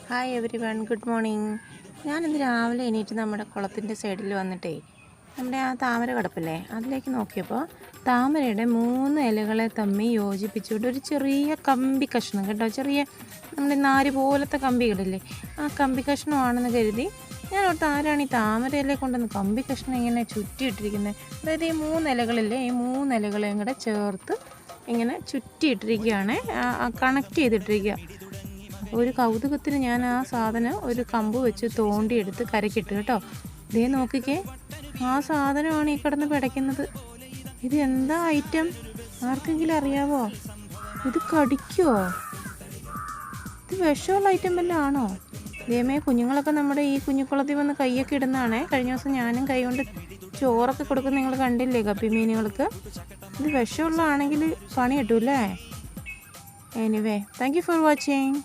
Hi every one, good morning. ഞാനിന്ന് രാവിലെ എണീറ്റ് നമ്മുടെ കുളത്തിൻ്റെ സൈഡിൽ വന്നിട്ടേ നമ്മുടെ ആ താമര കിടപ്പില്ലേ അതിലേക്ക് നോക്കിയപ്പോൾ താമരയുടെ 3 ഇലകളെ തമ്മിൽ യോജിപ്പിച്ചുകൊണ്ട് ഒരു ചെറിയ കമ്പി കഷ്ണം കേട്ടോ, ചെറിയ നമ്മുടെ നാര് പോലത്തെ കമ്പികളില്ലേ, ആ കമ്പി കഷ്ണമാണെന്ന് കരുതി ഞാൻ ഓർത്ത് ആരാണ് ഈ താമര ഇല കൊണ്ടുവന്ന് കമ്പി കഷ്ണം ഇങ്ങനെ ചുറ്റിയിട്ടിരിക്കുന്നത്. അതായത് ഈ 3 ഇലകളില്ലേ, ഈ 3 ഇലകളെയും കൂടെ ചേർത്ത് ഇങ്ങനെ ചുറ്റിയിട്ടിരിക്കുകയാണ്, കണക്ട് ചെയ്തിട്ടിരിക്കുക. ഒരു കൗതുകത്തിന് ഞാൻ ആ സാധനം ഒരു കമ്പ് വെച്ച് തോണ്ടിയെടുത്ത് കരക്കിട്ട് കേട്ടോ. ഇതേ നോക്കിക്കേ, ആ സാധനമാണ് ഈ കിടന്ന് പിടയ്ക്കുന്നത്. ഇത് എന്താ ഐറ്റം, ആർക്കെങ്കിലും അറിയാവോ? ഇത് കടിക്കുമോ? ഇത് വിഷമുള്ള ഐറ്റം വല്ലതും ആണോ? ഇതേമേ കുഞ്ഞുങ്ങളൊക്കെ നമ്മുടെ ഈ കുഞ്ഞുക്കുളത്തിൽ വന്ന് കൈയൊക്കെ ഇടുന്നതാണേ. കഴിഞ്ഞ ദിവസം ഞാനും കൈ കൊണ്ട് ചോറൊക്കെ കൊടുക്കുന്ന നിങ്ങൾ കണ്ടില്ലേ ഗപ്പി മീനുകൾക്ക്. ഇത് വിഷമുള്ളതാണെങ്കിൽ പണി കിട്ടൂല്ലേ. Anyway, thank you for watching.